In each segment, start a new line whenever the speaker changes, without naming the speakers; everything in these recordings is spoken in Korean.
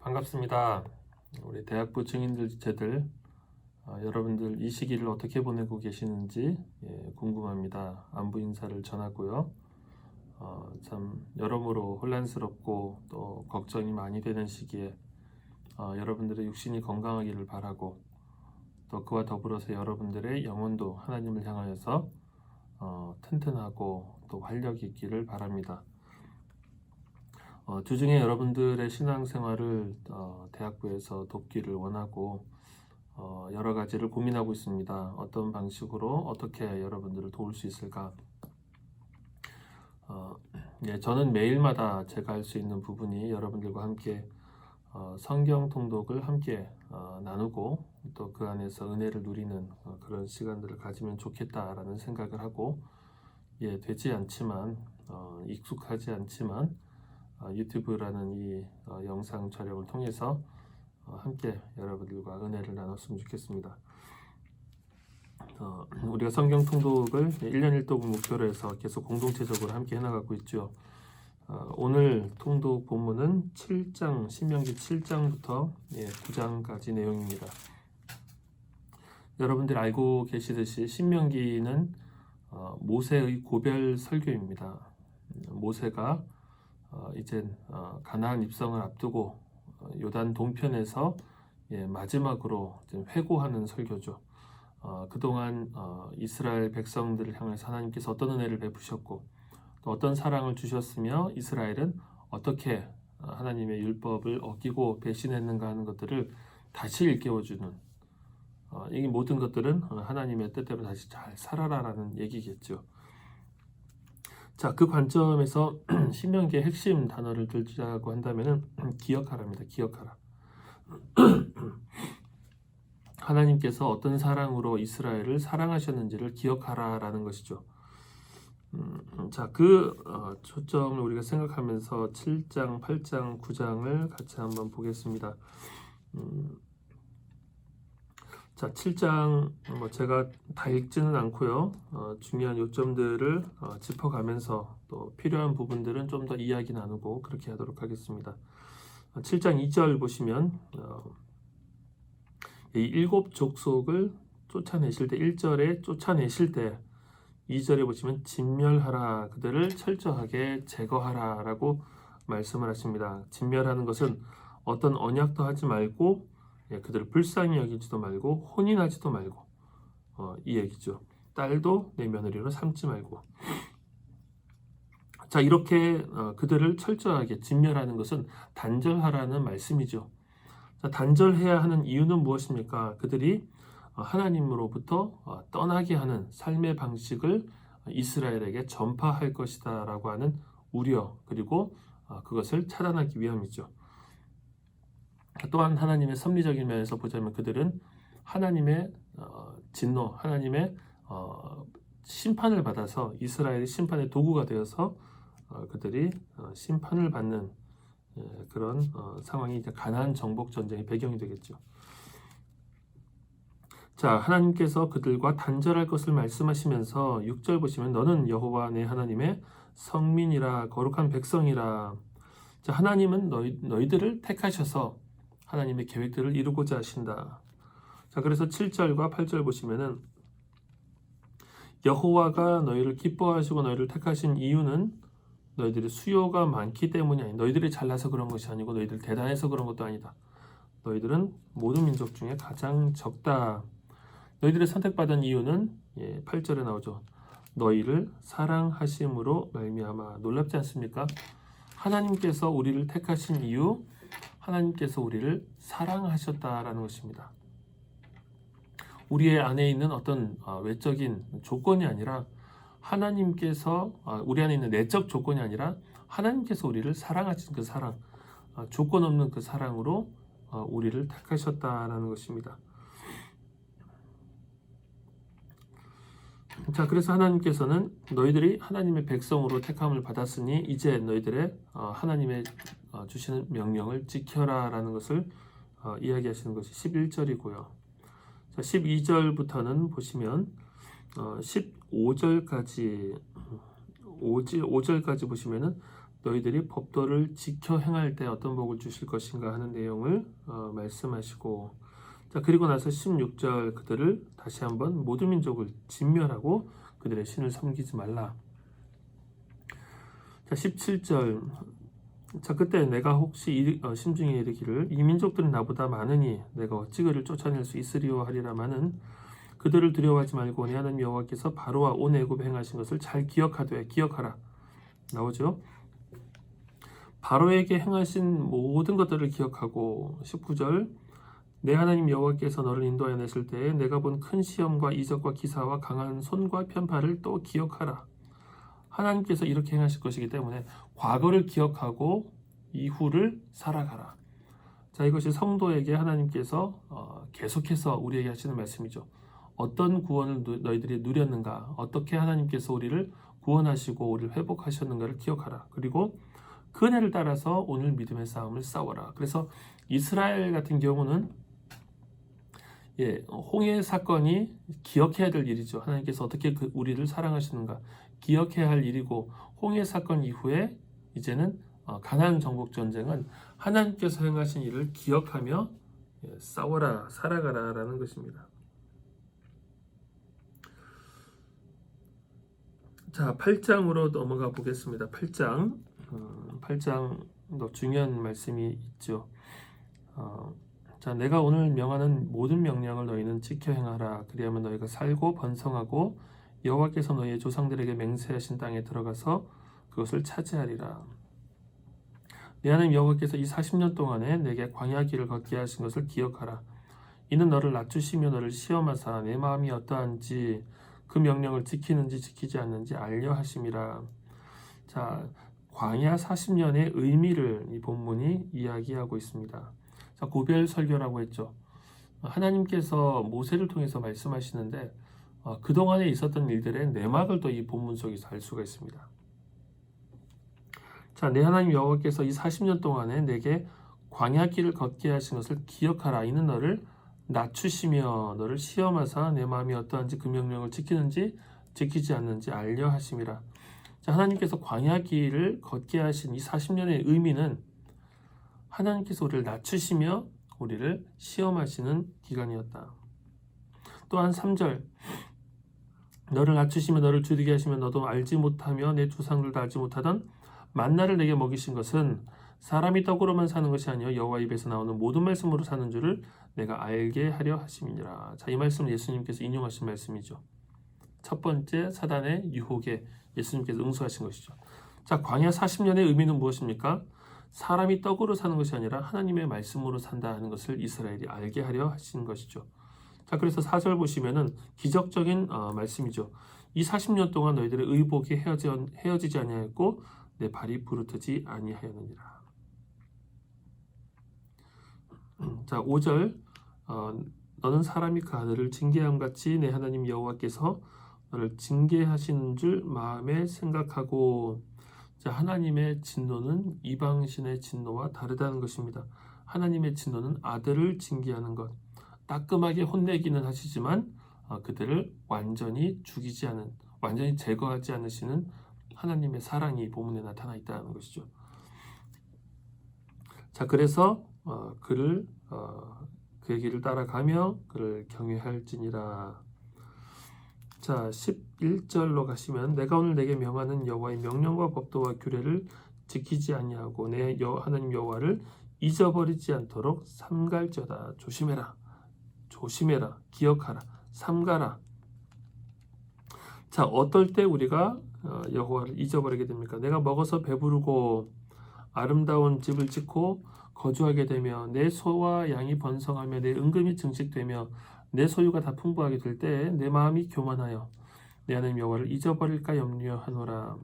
반갑습니다. 우리 대학부 증인들 지체들, 여러분들 이 시기를 어떻게 보내고 계시는지 궁금합니다. 안부 인사를 전하고요. 참 여러모로 혼란스럽고 또 걱정이 많이 되는 시기에 여러분들의 육신이 건강하기를 바라고, 또 그와 더불어서 여러분들의 영혼도 하나님을 향하여서 튼튼하고 또 활력이 있기를 바랍니다. 주중에 여러분들의 신앙생활을 대학부에서 돕기를 원하고 여러 가지를 고민하고 있습니다. 어떤 방식으로 어떻게 여러분들을 도울 수 있을까? 저는 매일마다 제가 할 수 있는 부분이 여러분들과 함께 성경 통독을 함께 나누고 또 그 안에서 은혜를 누리는 그런 시간들을 가지면 좋겠다라는 생각을 하고, 되지 않지만 익숙하지 않지만 유튜브라는 이 영상 촬영을 통해서 함께 여러분들과 은혜를 나눴으면 좋겠습니다. 우리가 성경 통독을 1년 1독을 목표로 해서 계속 공동체적으로 함께 해나가고 있죠. 오늘 통독 본문은 7장, 신명기 7장부터 9장까지 내용입니다. 여러분들 알고 계시듯이 신명기는 모세의 고별 설교입니다. 모세가 이제 가나안 입성을 앞두고 요단 동편에서 마지막으로 회고하는 설교죠. 그동안 이스라엘 백성들을 향해서 하나님께서 어떤 은혜를 베푸셨고 또 어떤 사랑을 주셨으며 이스라엘은 어떻게 하나님의 율법을 어기고 배신했는가 하는 것들을 다시 일깨워주는, 이 모든 것들은 하나님의 뜻대로 다시 잘 살아라라는 얘기겠죠. 자, 그 관점에서 신명기의 핵심 단어를 들자고 한다면은 기억하라입니다. 기억하라. 하나님께서 어떤 사랑으로 이스라엘을 사랑하셨는지를 기억하라라는 것이죠. 자, 초점을 우리가 생각하면서 7장, 8장, 9장을 같이 한번 보겠습니다. 자, 7장 제가 다 읽지는 않고요. 중요한 요점들을 짚어가면서 또 필요한 부분들은 좀 더 이야기 나누고 그렇게 하도록 하겠습니다. 7장 2절 보시면 이 일곱 족속을 쫓아내실 때 1절에 쫓아내실 때 2절에 보시면 진멸하라, 그들을 철저하게 제거하라 라고 말씀을 하십니다. 진멸하는 것은 어떤 언약도 하지 말고 그들을 불쌍히 여기지도 말고 혼인하지도 말고, 이 얘기죠. 딸도 내 며느리로 삼지 말고. 자, 이렇게 그들을 철저하게 진멸하는 것은 단절하라는 말씀이죠. 자, 단절해야 하는 이유는 무엇입니까? 그들이 하나님으로부터 떠나게 하는 삶의 방식을 이스라엘에게 전파할 것이다 라고 하는 우려, 그리고 그것을 차단하기 위함이죠. 또한 하나님의 섭리적인 면에서 보자면 그들은 하나님의 진노, 하나님의 심판을 받아서 이스라엘의 심판의 도구가 되어서 그들이 심판을 받는 그런 상황이 이제 가나안 정복 전쟁의 배경이 되겠죠. 자, 하나님께서 그들과 단절할 것을 말씀하시면서 6절 보시면 너는 여호와 내 하나님의 성민이라 거룩한 백성이라. 자, 하나님은 너희들을 택하셔서 하나님의 계획들을 이루고자 하신다. 자, 그래서 7절과 8절 보시면은 여호와가 너희를 기뻐하시고 너희를 택하신 이유는 너희들의 수요가 많기 때문이 아니다. 너희들이 잘나서 그런 것이 아니고 너희들 대단해서 그런 것도 아니다. 너희들은 모든 민족 중에 가장 적다. 너희들의 선택받은 이유는 8절에 나오죠. 너희를 사랑하심으로 말미암아. 놀랍지 않습니까? 하나님께서 우리를 택하신 이유, 하나님께서 우리를 사랑하셨다라는 것입니다. 우리의 안에 있는 어떤 외적인 조건이 아니라 하나님께서, 우리 안에 있는 내적 조건이 아니라 하나님께서 우리를 사랑하신 그 사랑, 조건 없는 그 사랑으로 우리를 택하셨다라는 것입니다. 자, 그래서 하나님께서는 너희들이 하나님의 백성으로 택함을 받았으니 이제 너희들의 하나님의 주시는 명령을 지켜라 라는 것을 이야기하시는 것이 11절이고요. 자, 12절부터는 보시면 15절까지 보시면은 너희들이 법도를 지켜 행할 때 어떤 복을 주실 것인가 하는 내용을 말씀하시고, 자, 그리고 나서 16절 그들을 다시 한번 모든 민족을 진멸하고 그들의 신을 섬기지 말라. 자, 17절. 자, 그때 내가 혹시 심중에 이르기를 이 민족들은 나보다 많으니 내가 어찌 그를 쫓아낼 수 있으리요 하리라마는 그들을 두려워하지 말고 내 하나님 여호와께서 바로와 온 애굽에 행하신 것을 잘 기억하라. 나오죠? 바로에게 행하신 모든 것들을 기억하고, 19절 내 하나님 여호와께서 너를 인도하여 냈을 때에 내가 본 큰 시험과 이적과 기사와 강한 손과 편팔을 또 기억하라. 하나님께서 이렇게 행하실 것이기 때문에 과거를 기억하고 이후를 살아가라. 자, 이것이 성도에게 하나님께서 계속해서 우리에게 하시는 말씀이죠. 어떤 구원을 너희들이 누렸는가, 어떻게 하나님께서 우리를 구원하시고 우리를 회복하셨는가를 기억하라. 그리고 그 은혜를 따라서 오늘 믿음의 싸움을 싸워라. 그래서 이스라엘 같은 경우는 홍해 사건이 기억해야 될 일이죠. 하나님께서 어떻게 우리를 사랑하시는가 기억해야 할 일이고, 홍해 사건 이후에 이제는 가나안 정복 전쟁은 하나님께서 행하신 일을 기억하며 싸워라, 살아가라 라는 것입니다. 자, 8장으로 넘어가 보겠습니다. 8장도 중요한 말씀이 있죠. 자, 내가 오늘 명하는 모든 명령을 너희는 지켜 행하라. 그리하면 너희가 살고 번성하고 여호와께서 너희의 조상들에게 맹세하신 땅에 들어가서 그것을 차지하리라. 내 하나님 여호와께서 이 40년 동안에 내게 광야 길을 걷게 하신 것을 기억하라. 이는 너를 낮추시며 너를 시험하사 내 마음이 어떠한지 그 명령을 지키는지 지키지 않는지 알려 하심이라. 자, 광야 40년의 의미를 이 본문이 이야기하고 있습니다. 자, 고별 설교라고 했죠. 하나님께서 모세를 통해서 말씀하시는데 그동안에 있었던 일들의 내막을 또 이 본문 속에서 알 수가 있습니다. 자, 내 하나님 여호와께서 이 40년 동안에 내게 광야 길을 걷게 하신 것을 기억하라. 이는 너를 낮추시며 너를 시험하사 내 마음이 어떠한지 그 명령을 지키는지 지키지 않는지 알려 하심이라. 자, 하나님께서 광야 길을 걷게 하신 이 40년의 의미는 하나님께서 우리를 낮추시며 우리를 시험하시는 기간이었다. 또한 3절 너를 낮추시며 너를 주되게 하시며 너도 알지 못하며 내 조상들도 알지 못하던 만나를 내게 먹이신 것은 사람이 떡으로만 사는 것이 아니요 여호와 입에서 나오는 모든 말씀으로 사는 줄을 내가 알게 하려 하심이니라. 자, 이 말씀은 예수님께서 인용하신 말씀이죠. 첫 번째 사단의 유혹에 예수님께서 응수하신 것이죠. 자, 광야 40년의 의미는 무엇입니까? 사람이 떡으로 사는 것이 아니라 하나님의 말씀으로 산다는 것을 이스라엘이 알게 하려 하신 것이죠. 자, 그래서 4절 보시면은 기적적인 말씀이죠. 이 40년 동안 너희들의 의복이 헤어지지 아니하였고 내 발이 부르트지 아니하였느니라. 자, 5절 너는 사람이 그 아들을 징계함 같이 내 하나님 여호와께서 너를 징계하시는 줄 마음에 생각하고. 자, 하나님의 진노는 이방신의 진노와 다르다는 것입니다. 하나님의 진노는 아들을 징계하는 것, 따끔하게 혼내기는 하시지만 그들을 완전히 죽이지 않은, 완전히 제거하지 않으시는 하나님의 사랑이 본문에 나타나 있다는 것이죠. 자, 그래서 그의 길을 따라가며 그를 경외할지니라. 자, 11절로 가시면 내가 오늘 내게 명하는 여호와의 명령과 법도와 규례를 지키지 아니하고 내 하나님 여호와를 잊어버리지 않도록 삼갈지어다. 조심해라, 기억하라, 삼가라. 자, 어떨 때 우리가 여호와를 잊어버리게 됩니까? 내가 먹어서 배부르고 아름다운 집을 짓고 거주하게 되며 내 소와 양이 번성하며 내 은금이 증식되며 내 소유가 다 풍부하게 될 때 내 마음이 교만하여 내 하나님 여호와를 잊어버릴까 염려하노라.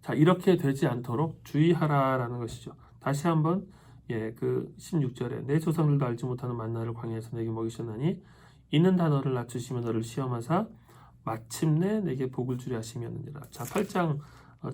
자, 이렇게 되지 않도록 주의하라라는 것이죠. 다시 한번 그 16절에 내 조상들도 알지 못하는 만나를 광야에서 내게 먹이셨나니 이는 다 너를 낮추시며 너를 시험하사 마침내 내게 복을 주려 하심이었느니라. 자, 8장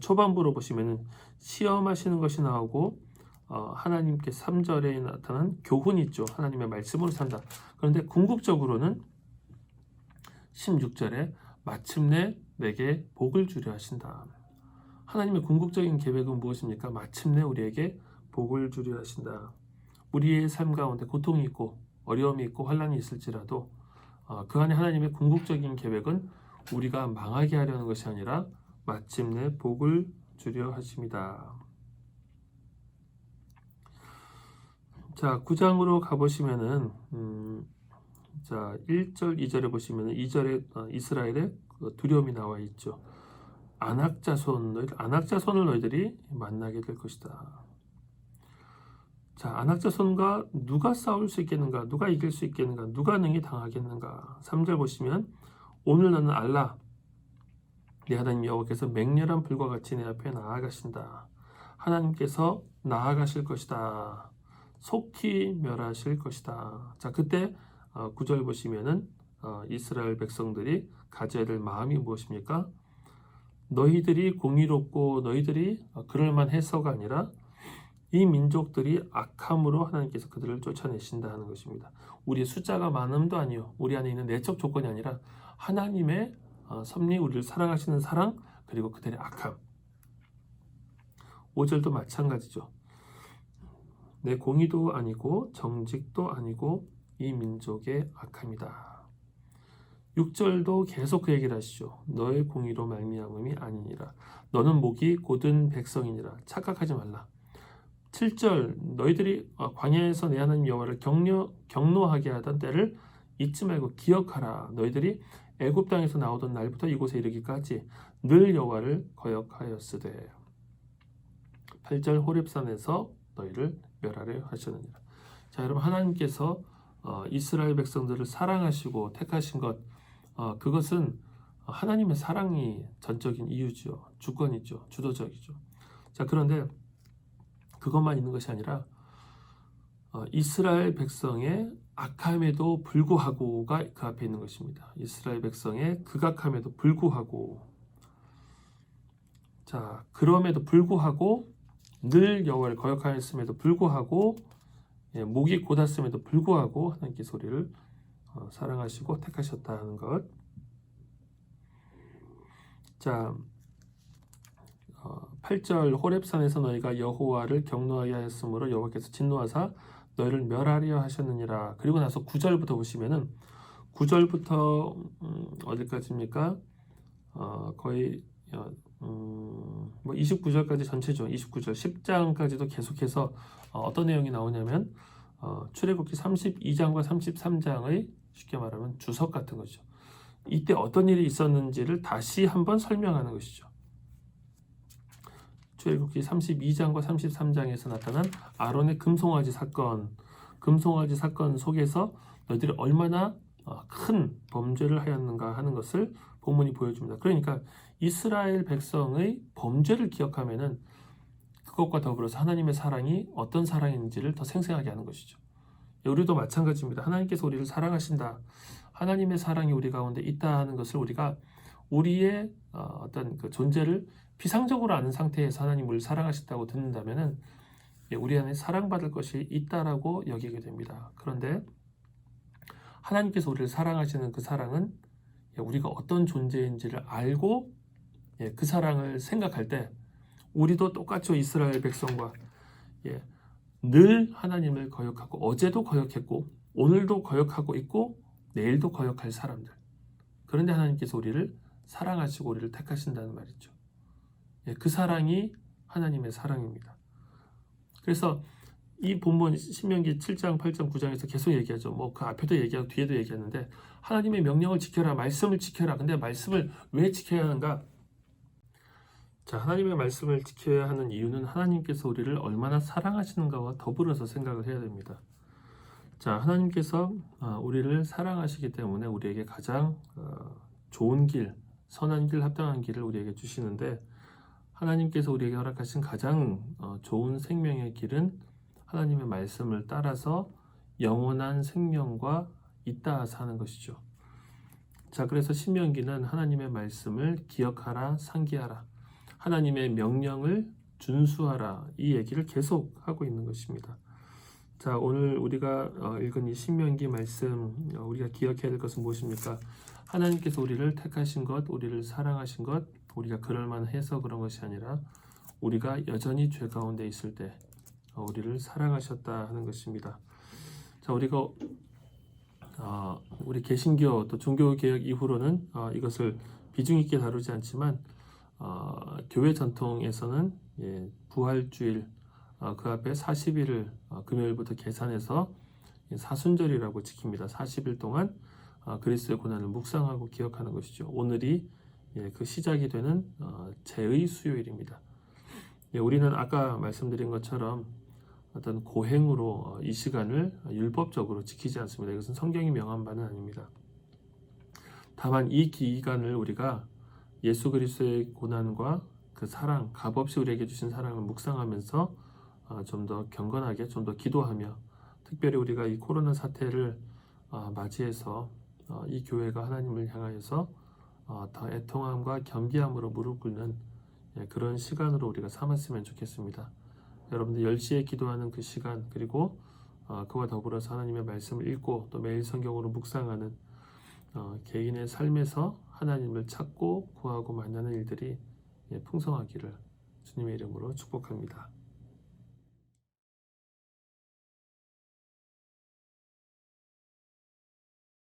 초반부로 보시면은 시험하시는 것이 나오고 하나님께 3절에 나타난 교훈이 있죠. 하나님의 말씀으로 산다. 그런데 궁극적으로는 16절에 마침내 내게 복을 주려 하신다. 하나님의 궁극적인 계획은 무엇입니까? 마침내 우리에게 복을 주려 하신다. 우리의 삶 가운데 고통이 있고 어려움이 있고 환난이 있을지라도 그 안에 하나님의 궁극적인 계획은 우리가 망하게 하려는 것이 아니라 마침내 복을 주려 하십니다. 자, 9장으로 가보시면은 자, 1절, 2절에 보시면은 2절에 이스라엘의 두려움이 나와 있죠. 안악자손을 너희들이 만나게 될 것이다. 자, 안악자손과 누가 싸울 수 있겠는가? 누가 이길 수 있겠는가? 누가 능히 당하겠는가? 3절 보시면 오늘 너는 알라 네 하나님 여호와께서 맹렬한 불과 같이 내 앞에 나아가신다. 하나님께서 나아가실 것이다. 속히 멸하실 것이다. 자, 그때 9절 보시면은 이스라엘 백성들이 가져야 될 마음이 무엇입니까? 너희들이 공의롭고 너희들이 그럴만 해서가 아니라 이 민족들이 악함으로 하나님께서 그들을 쫓아내신다 하는 것입니다. 우리의 숫자가 많음도 아니요, 우리 안에 있는 내적 조건이 아니라 하나님의 섭리, 우리를 사랑하시는 사랑, 그리고 그들의 악함. 5절도 마찬가지죠. 내 공의도 아니고 정직도 아니고 이 민족의 악함이다. 6절도 계속 그 얘기를 하시죠. 너의 공의로 말미암음이 아니니라. 너는 목이 곧은 백성이니라. 착각하지 말라. 7절 너희들이 광야에서 내 하나님 여호와를 경노하게 하던 때를 잊지 말고 기억하라. 너희들이 애굽 땅에서 나오던 날부터 이곳에 이르기까지 늘 여호와를 거역하였으되. 8절 호렙산에서 너희를 멸하려 하셨느니라. 자, 여러분, 하나님께서 이스라엘 백성들을 사랑하시고 택하신 것, 그것은 하나님의 사랑이 전적인 이유죠. 주권이죠. 주도적이죠. 자, 그런데 그것만 있는 것이 아니라 이스라엘 백성의 악함에도 불구하고가 그 앞에 있는 것입니다. 이스라엘 백성의 극악함에도 불구하고, 자, 그럼에도 불구하고 늘 여호와를 거역하였음에도 불구하고, 목이 곧았음에도 불구하고 하나님께서 우리를 사랑하시고 택하셨다는 것. 자, 8절 호렙산에서 너희가 여호와를 경노하게 하였으므로 여호와께서 진노하사 너희를 멸하려 하셨느니라. 그리고 나서 9절부터 보시면은 9절부터 어디까지입니까? 거의 뭐 29절까지 전체죠. 29절 10장까지도 계속해서 어떤 내용이 나오냐면 출애굽기 32장과 33장의 쉽게 말하면 주석 같은 거죠. 이때 어떤 일이 있었는지를 다시 한번 설명하는 것이죠. 출애굽기 32장과 33장에서 나타난 아론의 금송아지 사건 속에서 너희들이 얼마나 큰 범죄를 하였는가 하는 것을 본문이 보여줍니다. 그러니까 이스라엘 백성의 범죄를 기억하면은 그것과 더불어서 하나님의 사랑이 어떤 사랑인지를 더 생생하게 하는 것이죠. 우리도 마찬가지입니다. 하나님께서 우리를 사랑하신다. 하나님의 사랑이 우리 가운데 있다 하는 것을 우리가 우리의 어떤 그 존재를 비상적으로 아는 상태에서 하나님 우리를 사랑하신다고 듣는다면은 우리 안에 사랑받을 것이 있다라고 여기게 됩니다. 그런데 하나님께서 우리를 사랑하시는 그 사랑은 우리가 어떤 존재인지를 알고 그 사랑을 생각할 때 우리도 똑같이 이스라엘 백성과 늘 하나님을 거역하고 어제도 거역했고 오늘도 거역하고 있고 내일도 거역할 사람들. 그런데 하나님께서 우리를 사랑하시고 우리를 택하신다는 말이죠. 그 사랑이 하나님의 사랑입니다. 그래서 이 본문 신명기 7장, 8장, 9장에서 계속 얘기하죠. 뭐 그 앞에도 얘기하고 뒤에도 얘기하는데 하나님의 명령을 지켜라, 말씀을 지켜라. 근데 말씀을 왜 지켜야 하는가? 자, 하나님의 말씀을 지켜야 하는 이유는 하나님께서 우리를 얼마나 사랑하시는가와 더불어서 생각을 해야 됩니다. 자, 하나님께서 우리를 사랑하시기 때문에 우리에게 가장 좋은 길, 선한 길, 합당한 길을 우리에게 주시는데 하나님께서 우리에게 허락하신 가장 좋은 생명의 길은 하나님의 말씀을 따라서 영원한 생명과 있다 사는 것이죠. 자, 그래서 신명기는 하나님의 말씀을 기억하라, 상기하라, 하나님의 명령을 준수하라, 이 얘기를 계속 하고 있는 것입니다. 자, 오늘 우리가 읽은 이 신명기 말씀, 우리가 기억해야 될 것은 무엇입니까? 하나님께서 우리를 택하신 것, 우리를 사랑하신 것, 우리가 그럴만해서 그런 것이 아니라 우리가 여전히 죄 가운데 있을 때 우리를 사랑하셨다 하는 것입니다. 자, 우리가 우리 개신교 또 종교개혁 이후로는 이것을 비중 있게 다루지 않지만 교회 전통에서는 부활주일 그 앞에 40일을 금요일부터 계산해서 사순절이라고 지킵니다. 40일 동안 그리스도의 고난을 묵상하고 기억하는 것이죠. 오늘이 그 시작이 되는 제의 수요일입니다. 우리는 아까 말씀드린 것처럼 어떤 고행으로 이 시간을 율법적으로 지키지 않습니다. 이것은 성경이 명한 바는 아닙니다. 다만 이 기간을 우리가 예수 그리스도의 고난과 그 사랑, 값없이 우리에게 주신 사랑을 묵상하면서 좀 더 경건하게, 좀 더 기도하며, 특별히 우리가 이 코로나 사태를 맞이해서 이 교회가 하나님을 향하여서 더 애통함과 겸비함으로 무릎 꿇는 그런 시간으로 우리가 삼았으면 좋겠습니다. 여러분들 10시에 기도하는 그 시간, 그리고 그와 더불어서 하나님의 말씀을 읽고 또 매일 성경으로 묵상하는 개인의 삶에서 하나님을 찾고 구하고 만나는 일들이 풍성하기를 주님의 이름으로 축복합니다.